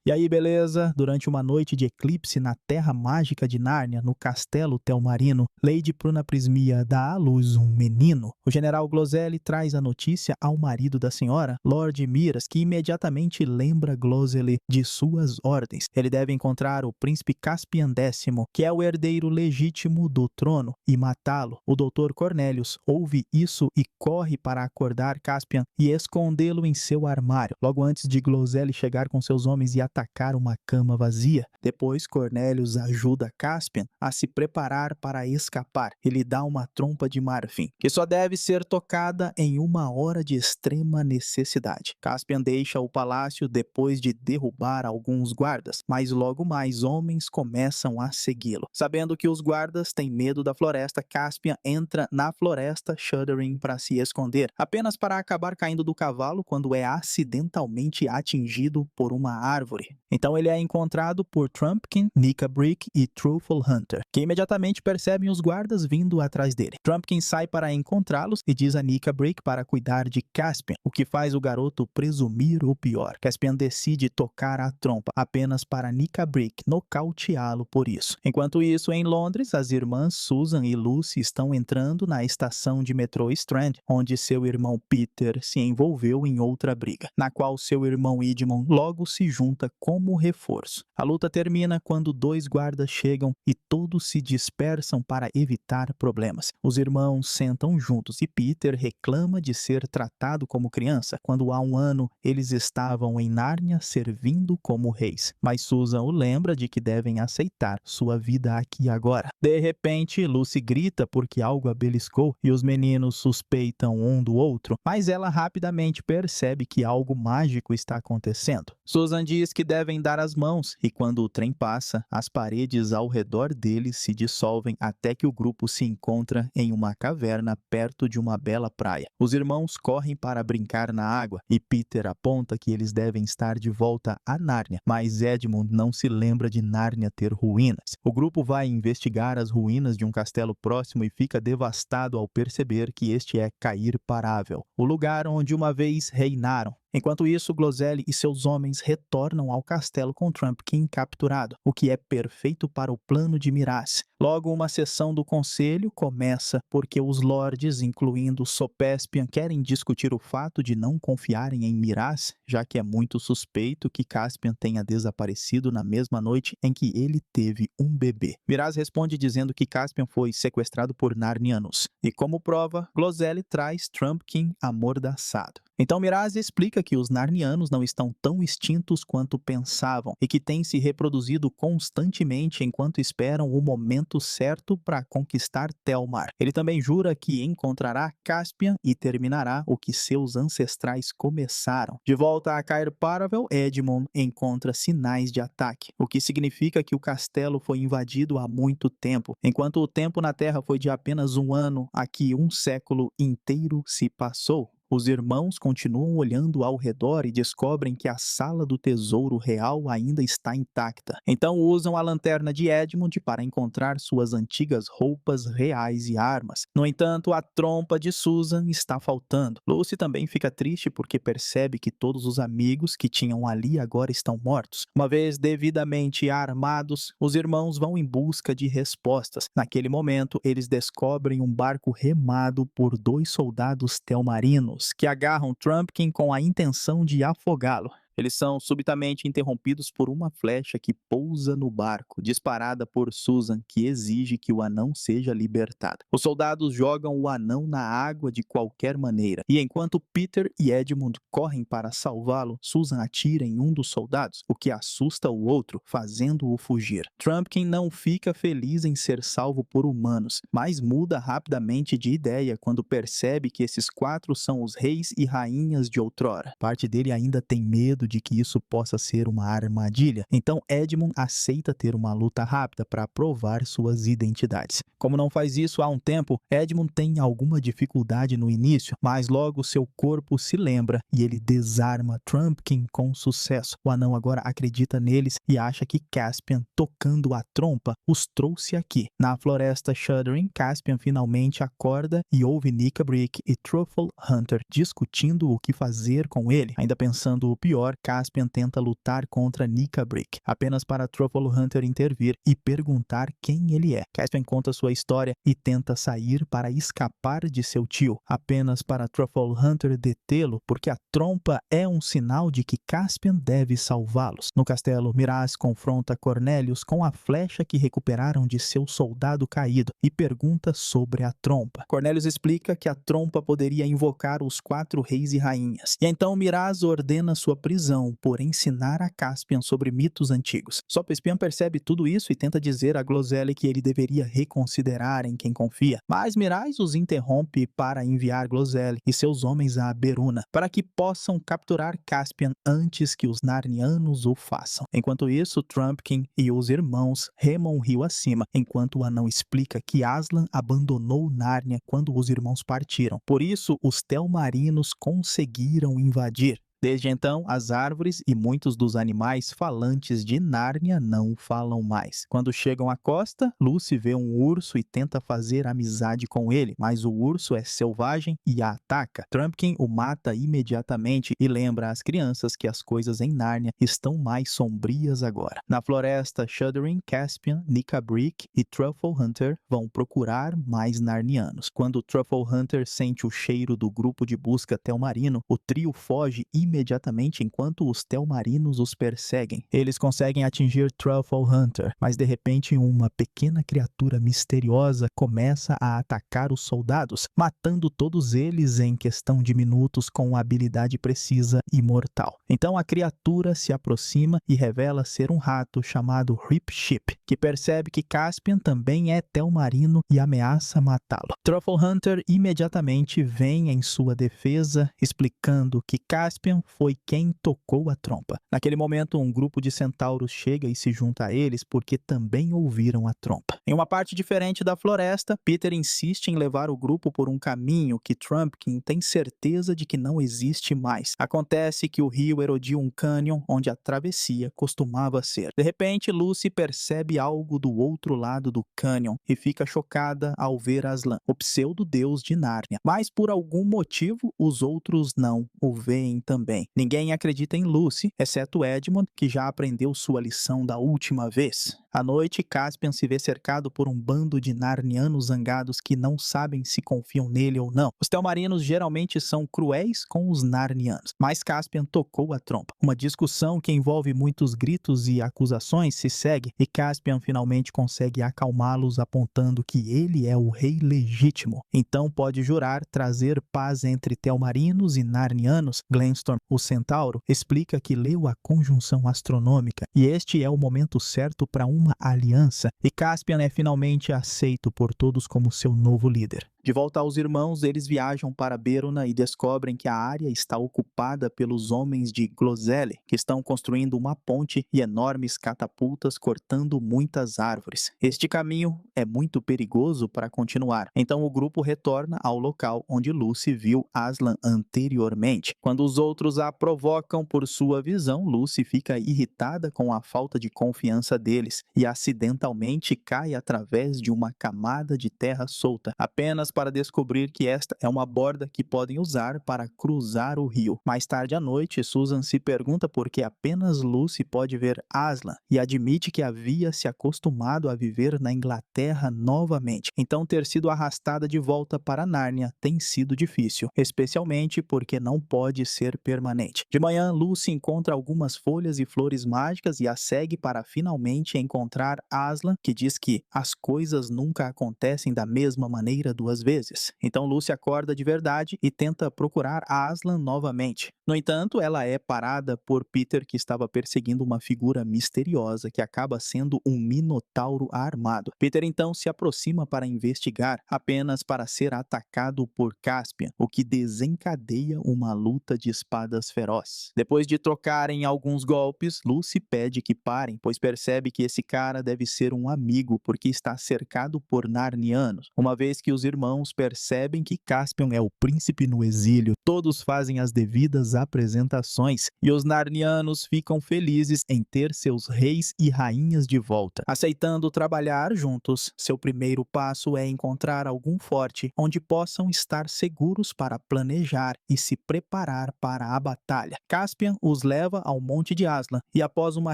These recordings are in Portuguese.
E aí, beleza? Durante uma noite de eclipse na Terra Mágica de Nárnia, no Castelo Telmarino, Lady Pruna Prismia dá à luz um menino. O general Gloselli traz a notícia ao marido da senhora, Lord Miras, que imediatamente lembra Gloselli de suas ordens. Ele deve encontrar o príncipe Caspian X, que é o herdeiro legítimo do trono, e matá-lo. O Dr. Cornelius ouve isso e corre para acordar Caspian e escondê-lo em seu armário, logo antes de Gloselli chegar com seus homens e atacar uma cama vazia. Depois, Cornelius ajuda Caspian a se preparar para escapar e lhe dá uma trompa de marfim, que só deve ser tocada em uma hora de extrema necessidade. Caspian deixa o palácio depois de derrubar alguns guardas, mas logo mais homens começam a segui-lo. Sabendo que os guardas têm medo da floresta, Caspian entra na floresta Shuddering para se esconder, apenas para acabar caindo do cavalo quando é acidentalmente atingido por uma árvore. Então ele é encontrado por Trumpkin, Nika Brick e Truffle Hunter, que imediatamente percebem os guardas vindo atrás dele. Trumpkin sai para encontrá-los e diz a Nika Brick para cuidar de Caspian, o que faz o garoto presumir o pior. Caspian decide tocar a trompa, apenas para Nika Brick nocauteá-lo por isso. Enquanto isso, em Londres, as irmãs Susan e Lucy estão entrando na estação de metrô Strand, onde seu irmão Peter se envolveu em outra briga, na qual seu irmão Edmund logo se junta como reforço. A luta termina quando dois guardas chegam e todos se dispersam para evitar problemas. Os irmãos sentam juntos e Peter reclama de ser tratado como criança, quando há um ano eles estavam em Nárnia servindo como reis. Mas Susan o lembra de que devem aceitar sua vida aqui e agora. De repente, Lucy grita porque algo a beliscou e os meninos suspeitam um do outro, mas ela rapidamente percebe que algo mágico está acontecendo. Susan diz que devem dar as mãos e quando o trem passa, as paredes ao redor deles se dissolvem até que o grupo se encontra em uma caverna perto de uma bela praia. Os irmãos correm para brincar na água e Peter aponta que eles devem estar de volta a Nárnia, mas Edmund não se lembra de Nárnia ter ruínas. O grupo vai investigar as ruínas de um castelo próximo e fica devastado ao perceber que este é Cair Parável, o lugar onde uma vez reinaram. Enquanto isso, Gloselli e seus homens retornam ao castelo com Trumpkin capturado, o que é perfeito para o plano de Miraz. Logo, uma sessão do conselho começa porque os lords, incluindo Sopespian, querem discutir o fato de não confiarem em Miraz, já que é muito suspeito que Caspian tenha desaparecido na mesma noite em que ele teve um bebê. Miraz responde dizendo que Caspian foi sequestrado por Narnianos, e como prova, Gloselli traz Trumpkin amordaçado. Então Miraz explica que os Narnianos não estão tão extintos quanto pensavam e que têm se reproduzido constantemente enquanto esperam o momento certo para conquistar Telmar. Ele também jura que encontrará Caspian e terminará o que seus ancestrais começaram. De volta a Cair Paravel, Edmund encontra sinais de ataque, o que significa que o castelo foi invadido há muito tempo. Enquanto o tempo na Terra foi de apenas um ano, aqui um século inteiro se passou. Os irmãos continuam olhando ao redor e descobrem que a sala do tesouro real ainda está intacta. Então usam a lanterna de Edmund para encontrar suas antigas roupas reais e armas. No entanto, a trompa de Susan está faltando. Lucy também fica triste porque percebe que todos os amigos que tinham ali agora estão mortos. Uma vez devidamente armados, os irmãos vão em busca de respostas. Naquele momento, eles descobrem um barco remado por dois soldados telmarinos que agarram Trumpkin com a intenção de afogá-lo. Eles são subitamente interrompidos por uma flecha que pousa no barco, disparada por Susan, que exige que o anão seja libertado. Os soldados jogam o anão na água de qualquer maneira, e enquanto Peter e Edmund correm para salvá-lo, Susan atira em um dos soldados, o que assusta o outro, fazendo-o fugir. Trumpkin não fica feliz em ser salvo por humanos, mas muda rapidamente de ideia quando percebe que esses quatro são os reis e rainhas de outrora. Parte dele ainda tem medo de que isso possa ser uma armadilha, então Edmund aceita ter uma luta rápida para provar suas identidades. Como não faz isso há um tempo, Edmund tem alguma dificuldade no início, mas logo seu corpo se lembra e ele desarma Trumpkin com sucesso. O anão agora acredita neles e acha que Caspian, tocando a trompa, os trouxe aqui. Na floresta Shuddering, Caspian finalmente acorda e ouve Nika Brick e Truffle Hunter discutindo o que fazer com ele. Ainda pensando o pior, Caspian tenta lutar contra Nikabrik, apenas para Truffle Hunter intervir e perguntar quem ele é. Caspian conta sua história e tenta sair para escapar de seu tio, apenas para Truffle Hunter detê-lo, porque a trompa é um sinal de que Caspian deve salvá-los. No castelo, Miraz confronta Cornelius com a flecha que recuperaram de seu soldado caído e pergunta sobre a trompa. Cornelius explica que a trompa poderia invocar os 4 reis e rainhas. E então Miraz ordena sua prisão por ensinar a Caspian sobre mitos antigos. Sop Espião percebe tudo isso e tenta dizer a Glozelle que ele deveria reconsiderar em quem confia. Mas Miraz os interrompe para enviar Glozelle e seus homens a Beruna, para que possam capturar Caspian antes que os Narnianos o façam. Enquanto isso, Trumpkin e os irmãos remam o rio acima, enquanto o anão explica que Aslan abandonou Nárnia quando os irmãos partiram. Por isso, os Telmarinos conseguiram invadir. Desde então, as árvores e muitos dos animais falantes de Nárnia não falam mais. Quando chegam à costa, Lucy vê um urso e tenta fazer amizade com ele, mas o urso é selvagem e a ataca. Trumpkin o mata imediatamente e lembra às crianças que as coisas em Nárnia estão mais sombrias agora. Na floresta, Shuddering, Caspian, Nikabrik e Truffle Hunter vão procurar mais Narnianos. Quando Truffle Hunter sente o cheiro do grupo de busca Telmarino, o trio foge imediatamente enquanto os Telmarinos os perseguem. Eles conseguem atingir Truffle Hunter, mas de repente uma pequena criatura misteriosa começa a atacar os soldados, matando todos eles em questão de minutos com uma habilidade precisa e mortal. Então a criatura se aproxima e revela ser um rato chamado Ripship, que percebe que Caspian também é Telmarino e ameaça matá-lo. Truffle Hunter imediatamente vem em sua defesa, explicando que Caspian foi quem tocou a trompa. Naquele momento, um grupo de centauros chega e se junta a eles porque também ouviram a trompa. Em uma parte diferente da floresta, Peter insiste em levar o grupo por um caminho que Trumpkin tem certeza de que não existe mais. Acontece que o rio erodiu um cânion onde a travessia costumava ser. De repente, Lucy percebe algo do outro lado do cânion e fica chocada ao ver Aslan, o pseudo-deus de Nárnia. Mas por algum motivo, os outros não o veem também. Ninguém acredita em Lucy, exceto Edmund, que já aprendeu sua lição da última vez. À noite, Caspian se vê cercado por um bando de Narnianos zangados que não sabem se confiam nele ou não. Os Telmarinos geralmente são cruéis com os Narnianos, mas Caspian tocou a trompa. Uma discussão que envolve muitos gritos e acusações se segue, e Caspian finalmente consegue acalmá-los apontando que ele é o rei legítimo. Então pode jurar trazer paz entre Telmarinos e Narnianos. Glenstorm, o centauro, explica que leu a conjunção astronômica e este é o momento certo para uma aliança, e Caspian é finalmente aceito por todos como seu novo líder. De volta aos irmãos, eles viajam para Beruna e descobrem que a área está ocupada pelos homens de Glozelle, que estão construindo uma ponte e enormes catapultas cortando muitas árvores. Este caminho é muito perigoso para continuar, então o grupo retorna ao local onde Lucy viu Aslan anteriormente. Quando os outros a provocam por sua visão, Lucy fica irritada com a falta de confiança deles e acidentalmente cai através de uma camada de terra solta, apenas para descobrir que esta é uma borda que podem usar para cruzar o rio. Mais tarde à noite, Susan se pergunta por que apenas Lucy pode ver Aslan e admite que havia se acostumado a viver na Inglaterra novamente. Então ter sido arrastada de volta para Nárnia tem sido difícil, especialmente porque não pode ser permanente. De manhã, Lucy encontra algumas folhas e flores mágicas e as segue para finalmente encontrar Aslan, que diz que as coisas nunca acontecem da mesma maneira duas vezes. Então Lucy acorda de verdade e tenta procurar Aslan novamente. No entanto, ela é parada por Peter, que estava perseguindo uma figura misteriosa que acaba sendo um minotauro armado. Peter então se aproxima para investigar, apenas para ser atacado por Caspian, o que desencadeia uma luta de espadas feroz. Depois de trocarem alguns golpes, Lucy pede que parem, pois percebe que esse cara deve ser um amigo, porque está cercado por Narnianos, uma vez que os irmãos irmãos percebem que Caspian é o príncipe no exílio. Todos fazem as devidas apresentações e os narnianos ficam felizes em ter seus reis e rainhas de volta. Aceitando trabalhar juntos, seu primeiro passo é encontrar algum forte onde possam estar seguros para planejar e se preparar para a batalha. Caspian os leva ao Monte de Aslan e, após uma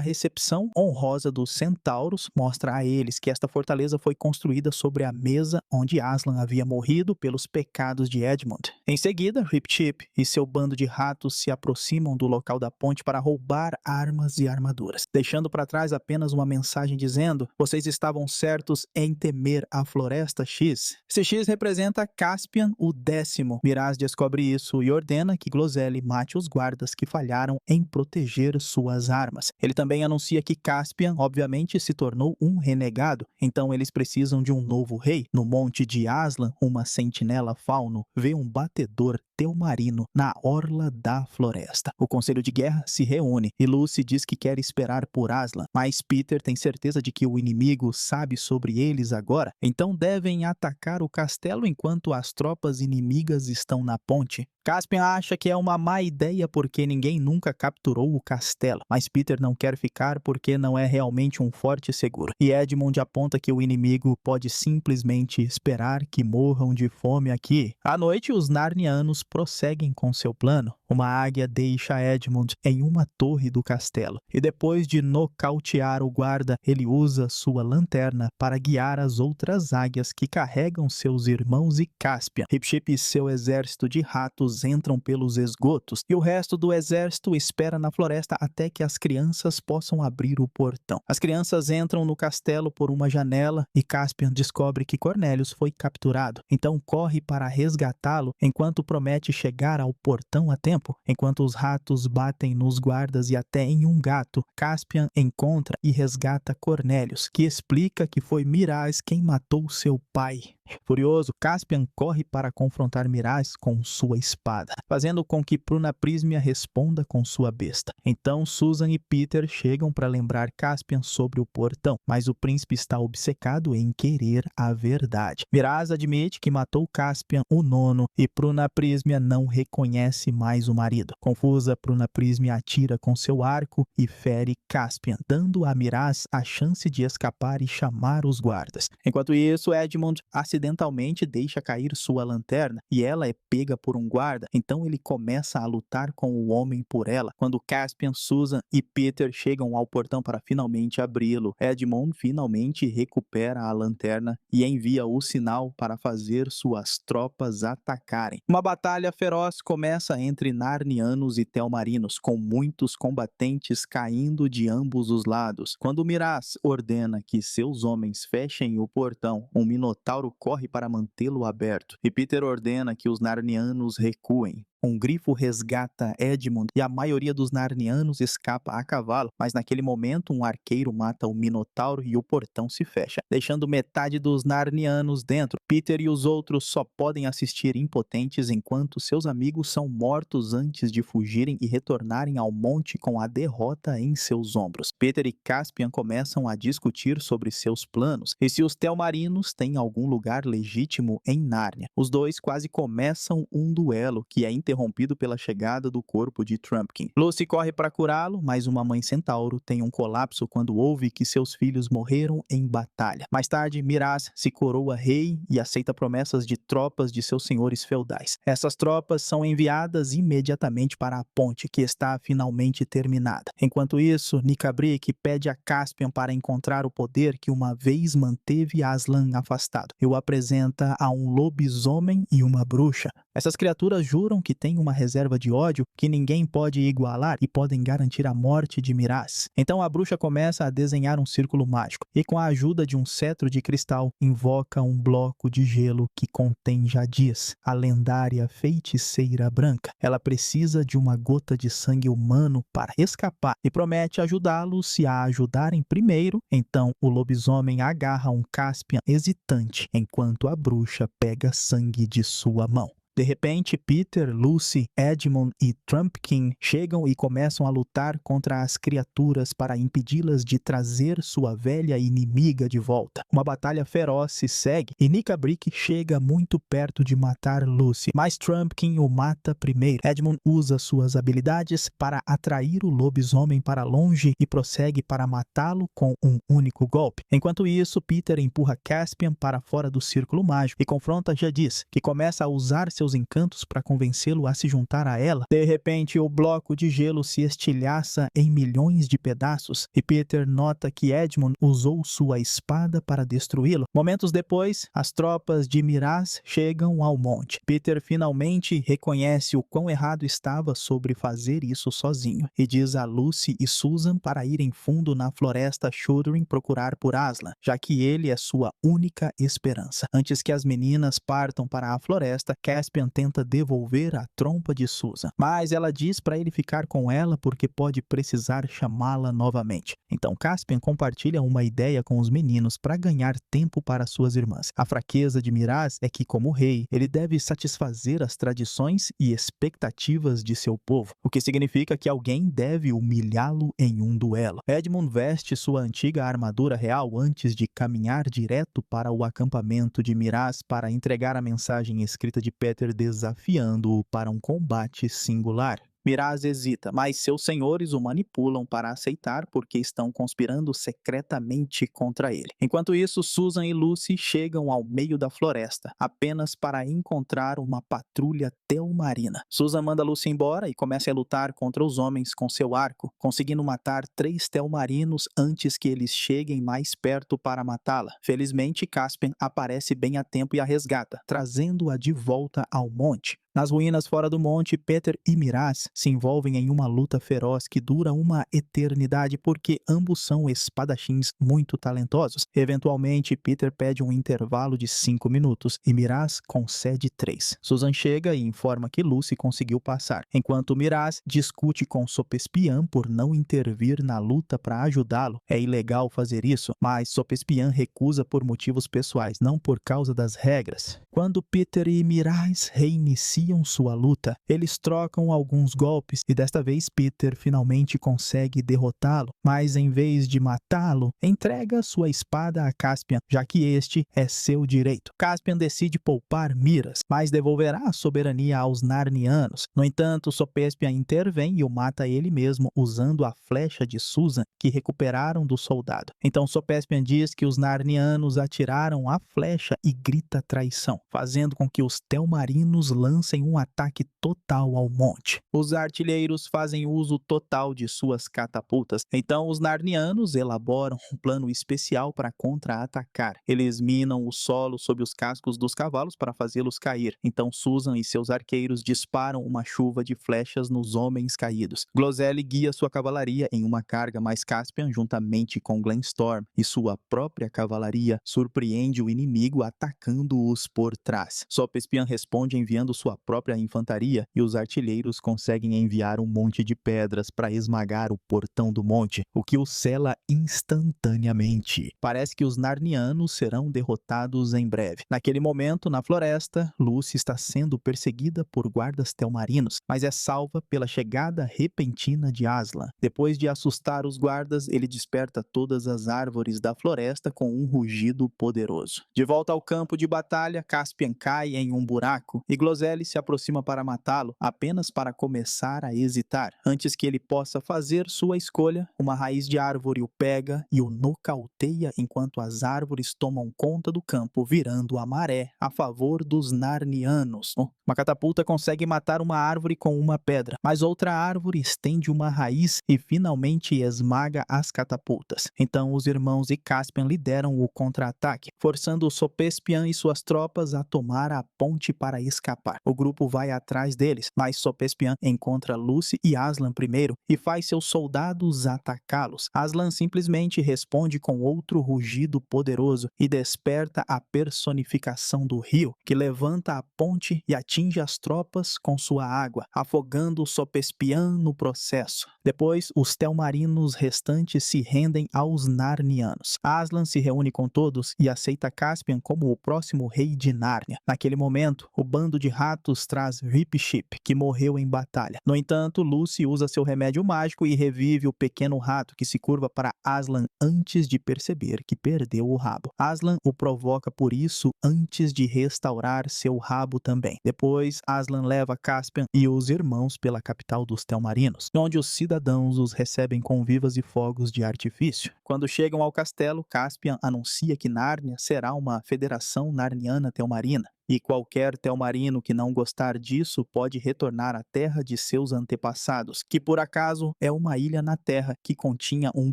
recepção honrosa dos centauros, mostra a eles que esta fortaleza foi construída sobre a mesa onde Aslan havia morrido pelos pecados de Edmund. Em seguida, Rip-Chip e seu bando de ratos se aproximam do local da ponte para roubar armas e armaduras, deixando para trás apenas uma mensagem dizendo: vocês estavam certos em temer a Floresta X. Esse X representa Caspian o 10º. Miraz descobre isso e ordena que Glozelle mate os guardas que falharam em proteger suas armas. Ele também anuncia que Caspian, obviamente, se tornou um renegado, então eles precisam de um novo rei. No Monte de Aslan, uma sentinela fauno vê um batedor Telmarino na orla da floresta. O Conselho de Guerra se reúne e Lucy diz que quer esperar por Aslan, mas Peter tem certeza de que o inimigo sabe sobre eles agora, então devem atacar o castelo enquanto as tropas inimigas estão na ponte. Caspian acha que é uma má ideia porque ninguém nunca capturou o castelo, mas Peter não quer ficar porque não é realmente um forte seguro. E Edmund aponta que o inimigo pode simplesmente esperar que morram de fome aqui. À noite, os narnianos prosseguem com seu plano. Uma águia deixa Edmund em uma torre do castelo, e depois de nocautear o guarda, ele usa sua lanterna para guiar as outras águias que carregam seus irmãos e Caspian. Rip-Chip e seu exército de ratos entram pelos esgotos, e o resto do exército espera na floresta até que as crianças possam abrir o portão. As crianças entram no castelo por uma janela e Caspian descobre que Cornelius foi capturado. Então corre para resgatá-lo enquanto promete chegar ao portão a tempo. Enquanto os ratos batem nos guardas e até em um gato, Caspian encontra e resgata Cornelius, que explica que foi Miraz quem matou seu pai. Furioso, Caspian corre para confrontar Miraz com sua espada, fazendo com que Prunaprismia responda com sua besta. Então Susan e Peter chegam para lembrar Caspian sobre o portão, mas o príncipe está obcecado em querer a verdade. Miraz admite que matou Caspian, o nono, e Prunaprismia não reconhece mais o marido. Confusa, Prunaprismia atira com seu arco e fere Caspian, dando a Miraz a chance de escapar e chamar os guardas. Enquanto isso, Edmund acidentalmente deixa cair sua lanterna e ela é pega por um guarda, então ele começa a lutar com o homem por ela. Quando Caspian, Susan e Peter chegam ao portão para finalmente abri-lo, Edmund finalmente recupera a lanterna e envia o sinal para fazer suas tropas atacarem. Uma batalha feroz começa entre narnianos e telmarinos, com muitos combatentes caindo de ambos os lados. Quando Miraz ordena que seus homens fechem o portão, um minotauro corre para mantê-lo aberto, e Peter ordena que os narnianos recuem. Um grifo resgata Edmund e a maioria dos narnianos escapa a cavalo, mas naquele momento um arqueiro mata o minotauro e o portão se fecha, deixando metade dos narnianos dentro. Peter e os outros só podem assistir impotentes enquanto seus amigos são mortos antes de fugirem e retornarem ao monte com a derrota em seus ombros. Peter e Caspian começam a discutir sobre seus planos e se os telmarinos têm algum lugar legítimo em Nárnia. Os dois quase começam um duelo que é interrompido pela chegada do corpo de Trumpkin. Lucy corre para curá-lo, mas uma mãe centauro tem um colapso quando ouve que seus filhos morreram em batalha. Mais tarde, Miraz se coroa rei e aceita promessas de tropas de seus senhores feudais. Essas tropas são enviadas imediatamente para a ponte, que está finalmente terminada. Enquanto isso, Nicabrick pede a Caspian para encontrar o poder que uma vez manteve Aslan afastado e o apresenta a um lobisomem e uma bruxa. Essas criaturas juram que têm uma reserva de ódio que ninguém pode igualar e podem garantir a morte de Miraz. Então a bruxa começa a desenhar um círculo mágico e, com a ajuda de um cetro de cristal, invoca um bloco de gelo que contém Jadis, a lendária feiticeira branca. Ela precisa de uma gota de sangue humano para escapar e promete ajudá-los se a ajudarem primeiro. Então o lobisomem agarra um Caspian hesitante enquanto a bruxa pega sangue de sua mão. De repente, Peter, Lucy, Edmund e Trumpkin chegam e começam a lutar contra as criaturas para impedi-las de trazer sua velha inimiga de volta. Uma batalha feroz se segue e Nika Brick chega muito perto de matar Lucy, mas Trumpkin o mata primeiro. Edmund usa suas habilidades para atrair o lobisomem para longe e prossegue para matá-lo com um único golpe. Enquanto isso, Peter empurra Caspian para fora do círculo mágico e confronta Jadis, que começa a usar seus encantos para convencê-lo a se juntar a ela. De repente, o bloco de gelo se estilhaça em milhões de pedaços e Peter nota que Edmund usou sua espada para destruí-lo. Momentos depois, as tropas de Miraz chegam ao monte. Peter finalmente reconhece o quão errado estava sobre fazer isso sozinho e diz a Lucy e Susan para irem fundo na floresta Shuddering procurar por Aslan, já que ele é sua única esperança. Antes que as meninas partam para a floresta, Caspian tenta devolver a trompa de Susan, mas ela diz para ele ficar com ela porque pode precisar chamá-la novamente. Então Caspian compartilha uma ideia com os meninos para ganhar tempo para suas irmãs. A fraqueza de Miraz é que, como rei, ele deve satisfazer as tradições e expectativas de seu povo, o que significa que alguém deve humilhá-lo em um duelo. Edmund veste sua antiga armadura real antes de caminhar direto para o acampamento de Miraz para entregar a mensagem escrita de Peter desafiando-o para um combate singular. Miraz hesita, mas seus senhores o manipulam para aceitar porque estão conspirando secretamente contra ele. Enquanto isso, Susan e Lucy chegam ao meio da floresta, apenas para encontrar uma patrulha telmarina. Susan manda Lucy embora e começa a lutar contra os homens com seu arco, conseguindo matar 3 telmarinos antes que eles cheguem mais perto para matá-la. Felizmente, Caspian aparece bem a tempo e a resgata, trazendo-a de volta ao monte. Nas ruínas fora do monte, Peter e Miraz se envolvem em uma luta feroz que dura uma eternidade porque ambos são espadachins muito talentosos. Eventualmente, Peter pede um intervalo de 5 minutos e Miraz concede 3. Susan chega e informa que Lucy conseguiu passar, enquanto Miraz discute com Sopespian por não intervir na luta para ajudá-lo. É ilegal fazer isso, mas Sopespian recusa por motivos pessoais, não por causa das regras. Quando Peter e Miraz reiniciam sua luta, eles trocam alguns golpes e desta vez Peter finalmente consegue derrotá-lo, mas em vez de matá-lo, entrega sua espada a Caspian, já que este é seu direito. Caspian decide poupar Miraz, mas devolverá a soberania aos Narnianos. No entanto, Sopespian intervém e o mata ele mesmo usando a flecha de Susan que recuperaram do soldado. Então Sopespian diz que os Narnianos atiraram a flecha e grita traição, fazendo com que os telmarinos lancem um ataque total ao monte. Os artilheiros fazem uso total de suas catapultas, então os Narnianos elaboram um plano especial para contra-atacar. Eles minam o solo sob os cascos dos cavalos para fazê-los cair, então Susan e seus arqueiros disparam uma chuva de flechas nos homens caídos. Glozelle guia sua cavalaria em uma carga, mas Caspian, juntamente com Glenstorm e sua própria cavalaria, surpreende o inimigo atacando-os por trás. Sopespian responde enviando sua própria infantaria e os artilheiros conseguem enviar um monte de pedras para esmagar o portão do monte, o que o sela instantaneamente. Parece que os Narnianos serão derrotados em breve. Naquele momento, na floresta, Lucy está sendo perseguida por guardas telmarinos, mas é salva pela chegada repentina de Aslan. Depois de assustar os guardas, ele desperta todas as árvores da floresta com um rugido poderoso. De volta ao campo de batalha, Caspian cai em um buraco e Glozelle se aproxima para matá-lo, apenas para começar a hesitar. Antes que ele possa fazer sua escolha, uma raiz de árvore o pega e o nocauteia enquanto as árvores tomam conta do campo, virando a maré a favor dos Narnianos. Uma catapulta consegue matar uma árvore com uma pedra, mas outra árvore estende uma raiz e finalmente esmaga as catapultas. Então os irmãos e Caspian lideram o contra-ataque, forçando Sopespian e suas tropas a tomar a ponte para escapar. O grupo vai atrás deles, mas Sopespian encontra Lucy e Aslan primeiro e faz seus soldados atacá-los. Aslan simplesmente responde com outro rugido poderoso e desperta a personificação do rio, que levanta a ponte e atinge as tropas com sua água, afogando Sopespian no processo. Depois, os telmarinos restantes se rendem aos Narnianos. Aslan se reúne com todos e aceita Caspian como o próximo rei de Nárnia. Naquele momento, o bando de ratos relatos traz Rip Chip, que morreu em batalha. No entanto, Lucy usa seu remédio mágico e revive o pequeno rato que se curva para Aslan antes de perceber que perdeu o rabo. Aslan o provoca por isso antes de restaurar seu rabo também. Depois, Aslan leva Caspian e os irmãos pela capital dos Telmarinos, onde os cidadãos os recebem com vivas e fogos de artifício. Quando chegam ao castelo, Caspian anuncia que Nárnia será uma federação narniana telmarina. E qualquer telmarino que não gostar disso pode retornar à terra de seus antepassados, que por acaso é uma ilha na terra que continha um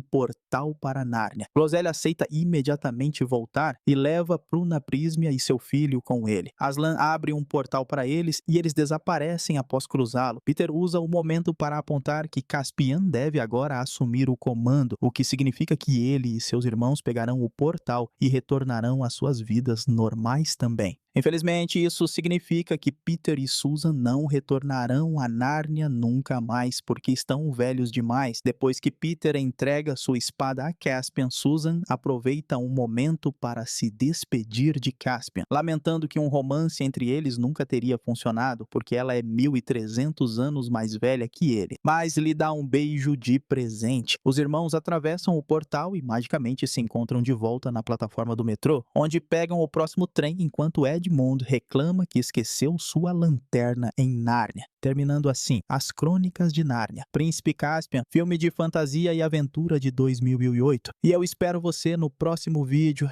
portal para Nárnia. Glosele aceita imediatamente voltar e leva Pruna Prismia e seu filho com ele. Aslan abre um portal para eles e eles desaparecem após cruzá-lo. Peter usa o momento para apontar que Caspian deve agora assumir o comando, o que significa que ele e seus irmãos pegarão o portal e retornarão às suas vidas normais também. Infelizmente, isso significa que Peter e Susan não retornarão a Nárnia nunca mais, porque estão velhos demais. Depois que Peter entrega sua espada a Caspian, Susan aproveita um momento para se despedir de Caspian, lamentando que um romance entre eles nunca teria funcionado, porque ela é 1300 anos mais velha que ele. Mas lhe dá um beijo de presente. Os irmãos atravessam o portal e magicamente se encontram de volta na plataforma do metrô, onde pegam o próximo trem enquanto Edmund reclama que esqueceu sua lanterna em Nárnia. Terminando assim, As Crônicas de Nárnia, Príncipe Caspian, filme de fantasia e aventura de 2008. E eu espero você no próximo vídeo.